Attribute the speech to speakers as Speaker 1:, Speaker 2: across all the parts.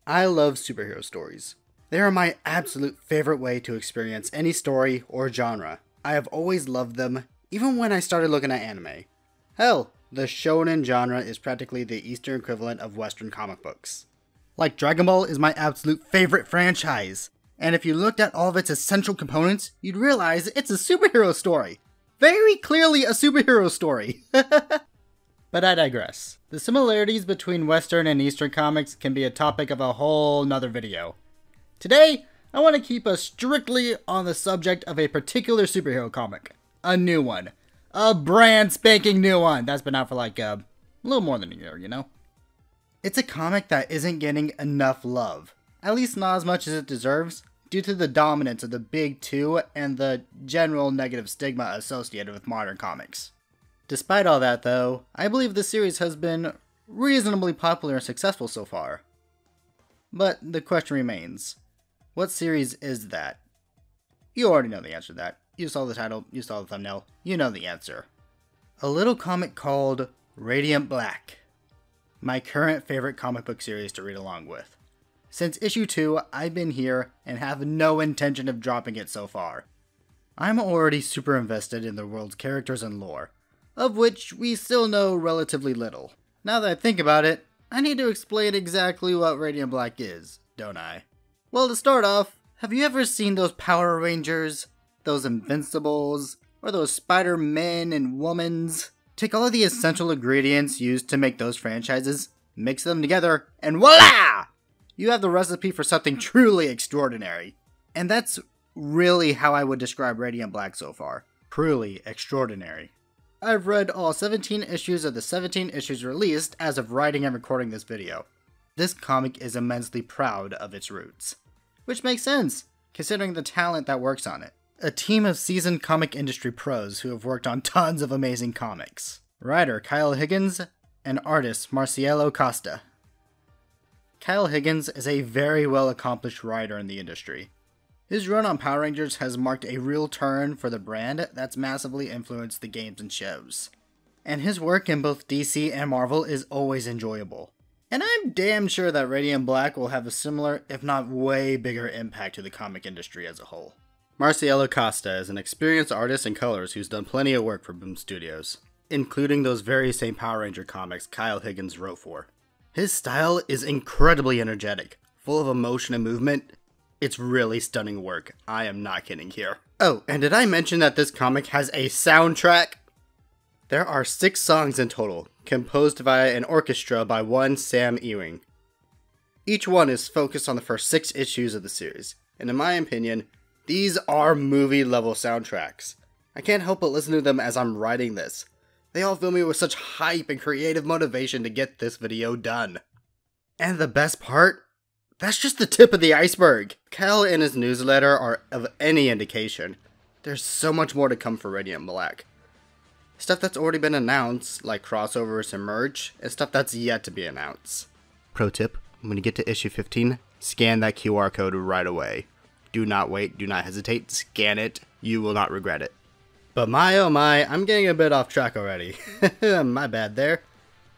Speaker 1: I love superhero stories. They are my absolute favorite way to experience any story or genre. I have always loved them, even when I started looking at anime. Hell, the shonen genre is practically the Eastern equivalent of Western comic books. Like Dragon Ball is my absolute favorite franchise, and if you looked at all of its essential components, you'd realize it's a superhero story. Very clearly a superhero story. But I digress. The similarities between Western and Eastern comics can be a topic of a whole nother video. Today, I want to keep us strictly on the subject of a particular superhero comic. A new one. A brand spanking new one that's been out for like a little more than a year, you know? It's a comic that isn't getting enough love. At least not as much as it deserves, due to the dominance of the big two and the general negative stigma associated with modern comics. Despite all that though, I believe the series has been reasonably popular and successful so far. But the question remains, what series is that? You already know the answer to that. You saw the title, you saw the thumbnail, you know the answer. A little comic called Radiant Black. My current favorite comic book series to read along with. Since issue 2, I've been here and have no intention of dropping it so far. I'm already super invested in the world's characters and lore, of which we still know relatively little. Now that I think about it, I need to explain exactly what Radiant Black is, don't I? Well, to start off, have you ever seen those Power Rangers, those Invincibles, or those Spider-Men and Womans? Take all of the essential ingredients used to make those franchises, mix them together, and voila! You have the recipe for something truly extraordinary. And that's really how I would describe Radiant Black so far. Truly extraordinary. I've read all 17 issues of the 17 issues released as of writing and recording this video. This comic is immensely proud of its roots. Which makes sense, considering the talent that works on it. A team of seasoned comic industry pros who have worked on tons of amazing comics. Writer Kyle Higgins and artist Marcielo Costa. Kyle Higgins is a very well accomplished writer in the industry. His run on Power Rangers has marked a real turn for the brand that's massively influenced the games and shows. And his work in both DC and Marvel is always enjoyable. And I'm damn sure that Radiant Black will have a similar, if not way bigger impact to the comic industry as a whole. Marcielo Costa is an experienced artist and colorist who's done plenty of work for Boom Studios, including those very same Power Ranger comics Kyle Higgins wrote for. His style is incredibly energetic, full of emotion and movement. It's really stunning work. I am not kidding here. Oh, and did I mention that this comic has a soundtrack? There are 6 songs in total, composed via an orchestra by one Sam Ewing. Each one is focused on the first 6 issues of the series, and in my opinion, these are movie-level soundtracks. I can't help but listen to them as I'm writing this. They all fill me with such hype and creative motivation to get this video done. And the best part? That's just the tip of the iceberg. Cal and his newsletter are of any indication. There's so much more to come for Radiant Black. Stuff that's already been announced, like crossovers and merch, and stuff that's yet to be announced. Pro tip, when you get to issue 15, scan that QR code right away. Do not wait, do not hesitate, scan it, you will not regret it. But my oh my, I'm getting a bit off track already. My bad there.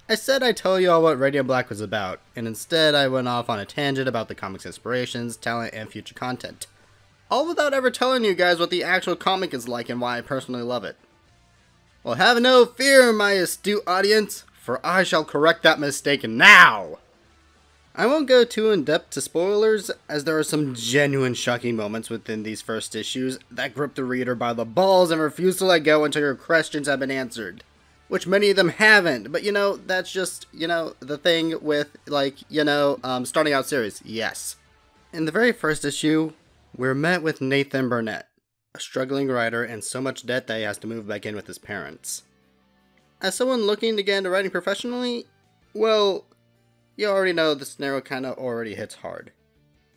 Speaker 1: I said I'd tell you all what Radiant Black was about, and instead I went off on a tangent about the comic's inspirations, talent, and future content. All without ever telling you guys what the actual comic is like and why I personally love it. Well, have no fear, my astute audience, for I shall correct that mistake now! I won't go too in-depth to spoilers, as there are some genuine shocking moments within these first issues that grip the reader by the balls and refuse to let go until your questions have been answered. Which many of them haven't, but that's just, the thing with, starting out series, yes. In the very first issue, we're met with Nathan Burnett, a struggling writer and so much debt that he has to move back in with his parents. As someone looking to get into writing professionally, well, you already know the scenario kinda already hits hard.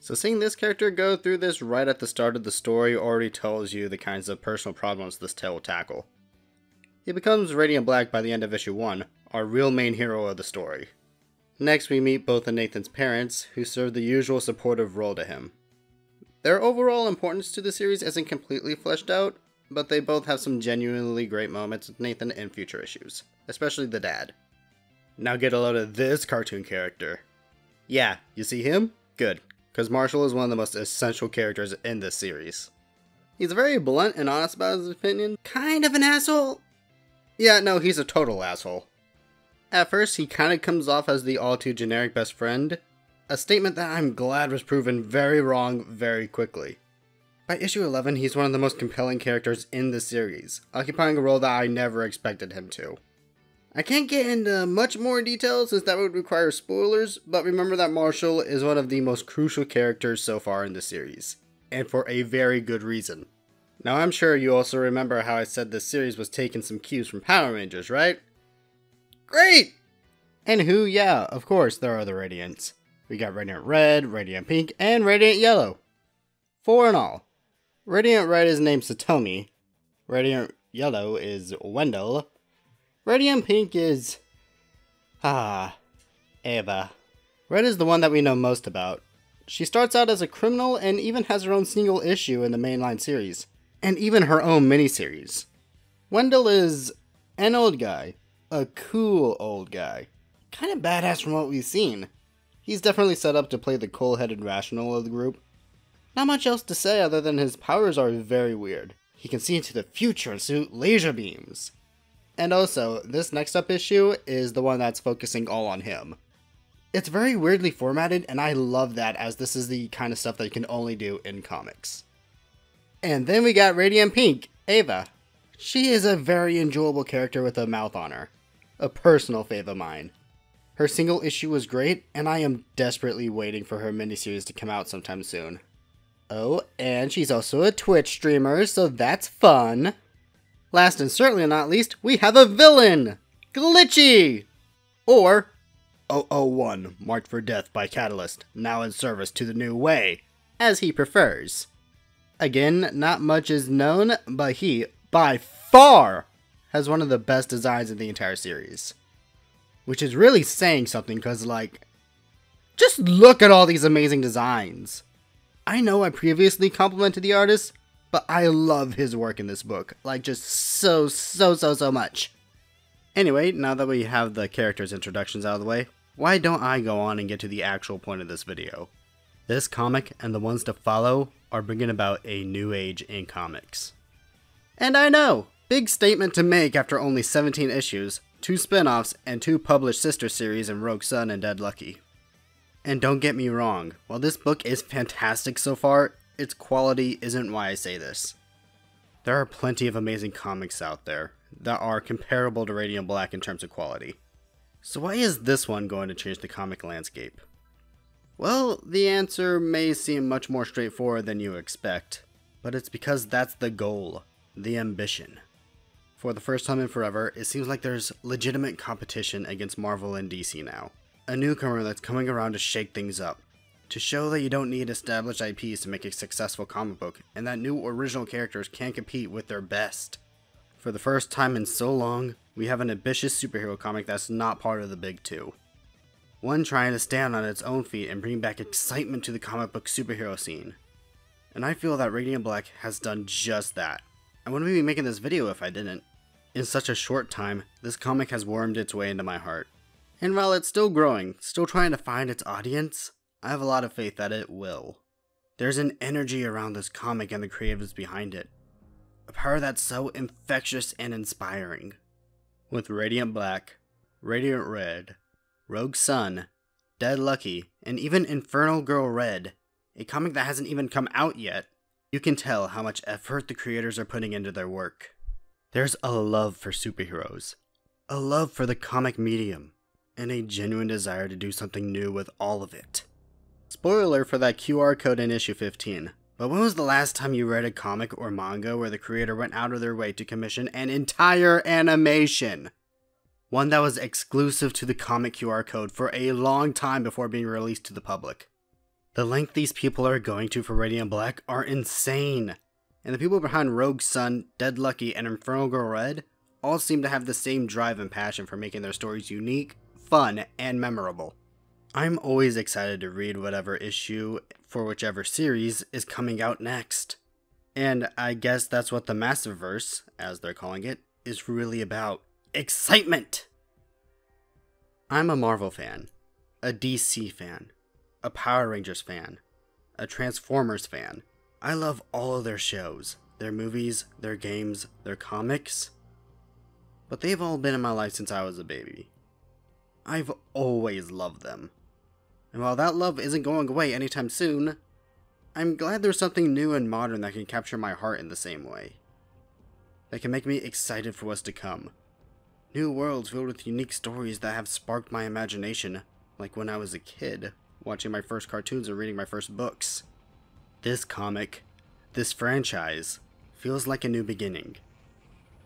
Speaker 1: So seeing this character go through this right at the start of the story already tells you the kinds of personal problems this tale will tackle. He becomes Radiant Black by the end of issue 1, our real main hero of the story. Next we meet both of Nathan's parents, who serve the usual supportive role to him. Their overall importance to the series isn't completely fleshed out, but they both have some genuinely great moments with Nathan in future issues, especially the dad. Now get a load of this cartoon character. Yeah, you see him? Good, because Marshall is one of the most essential characters in this series. He's very blunt and honest about his opinion. Kind of an asshole. Yeah, no, he's a total asshole. At first, he kind of comes off as the all too generic best friend, a statement that I'm glad was proven very wrong very quickly. By issue 11, he's one of the most compelling characters in the series, occupying a role that I never expected him to. I can't get into much more detail since that would require spoilers, but remember that Marshall is one of the most crucial characters so far in the series, and for a very good reason. Now I'm sure you also remember how I said this series was taking some cues from Power Rangers, right? Great! And who, yeah, of course there are the Radiants. We got Radiant Red, Radiant Pink, and Radiant Yellow. 4 in all. Radiant Red is named Satomi. Radiant Yellow is Wendell. Radiant Pink is... Ava. Red is the one that we know most about. She starts out as a criminal and even has her own single issue in the mainline series. And even her own miniseries. Wendell is an old guy. A cool old guy. Kind of badass from what we've seen. He's definitely set up to play the cool-headed rational of the group. Not much else to say other than his powers are very weird. He can see into the future and shoot laser beams. And also, this next up issue is the one that's focusing all on him. It's very weirdly formatted, and I love that, as this is the kind of stuff that you can only do in comics. And then we got Radiant Pink, Ava. She is a very enjoyable character with a mouth on her. A personal fave of mine. Her single issue was great, and I am desperately waiting for her miniseries to come out sometime soon. Oh, and she's also a Twitch streamer, so that's fun. Last and certainly not least, we have a villain! Glitchy! Or 001, marked for death by Catalyst, now in service to the new way, as he prefers. Again, not much is known, but he, by far, has one of the best designs in the entire series. Which is really saying something, because, like, just look at all these amazing designs. I know I previously complimented the artist, but I love his work in this book. Like, just so much. Anyway, now that we have the characters' introductions out of the way, why don't I go on and get to the actual point of this video? This comic and the ones to follow are bringing about a new age in comics. And I know, big statement to make after only 17 issues, 2 spin-offs, and 2 published sister series in Rogue Sun and Dead Lucky. And don't get me wrong, while this book is fantastic so far, its quality isn't why I say this. There are plenty of amazing comics out there that are comparable to Radiant Black in terms of quality. So why is this one going to change the comic landscape? Well, the answer may seem much more straightforward than you expect, but it's because that's the goal, the ambition. For the first time in forever, it seems like there's legitimate competition against Marvel and DC now. A newcomer that's coming around to shake things up. To show that you don't need established IPs to make a successful comic book, and that new original characters can compete with their best. For the first time in so long, we have an ambitious superhero comic that's not part of the big two. One trying to stand on its own feet and bring back excitement to the comic book superhero scene. And I feel that Radiant Black has done just that. I wouldn't be making this video if I didn't. In such a short time, this comic has wormed its way into my heart. And while it's still growing, still trying to find its audience, I have a lot of faith that it will. There's an energy around this comic and the creatives behind it. A power that's so infectious and inspiring. With Radiant Black, Radiant Red, Rogue Sun, Dead Lucky, and even Infernal Girl Red, a comic that hasn't even come out yet, you can tell how much effort the creators are putting into their work. There's a love for superheroes, a love for the comic medium, and a genuine desire to do something new with all of it. Spoiler for that QR code in issue 15, but when was the last time you read a comic or manga where the creator went out of their way to commission an entire animation? One that was exclusive to the comic QR code for a long time before being released to the public. The length these people are going to for Radiant Black are insane. And the people behind Rogue Sun, Dead Lucky, and Infernal Girl Red all seem to have the same drive and passion for making their stories unique, fun, and memorable. I'm always excited to read whatever issue for whichever series is coming out next. And I guess that's what the Massiveverse, as they're calling it, is really about. Excitement! I'm a Marvel fan, a DC fan, a Power Rangers fan, a Transformers fan. I love all of their shows, their movies, their games, their comics. But they've all been in my life since I was a baby. I've always loved them. And while that love isn't going away anytime soon, I'm glad there's something new and modern that can capture my heart in the same way. That can make me excited for what's to come. New worlds filled with unique stories that have sparked my imagination, like when I was a kid, watching my first cartoons and reading my first books. This comic, this franchise, feels like a new beginning.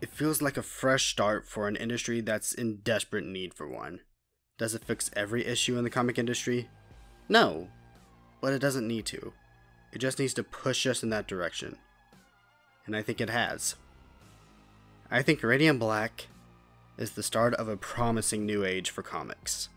Speaker 1: It feels like a fresh start for an industry that's in desperate need for one. Does it fix every issue in the comic industry? No, but it doesn't need to. It just needs to push us in that direction. And I think it has. I think Radiant Black is the start of a promising new age for comics.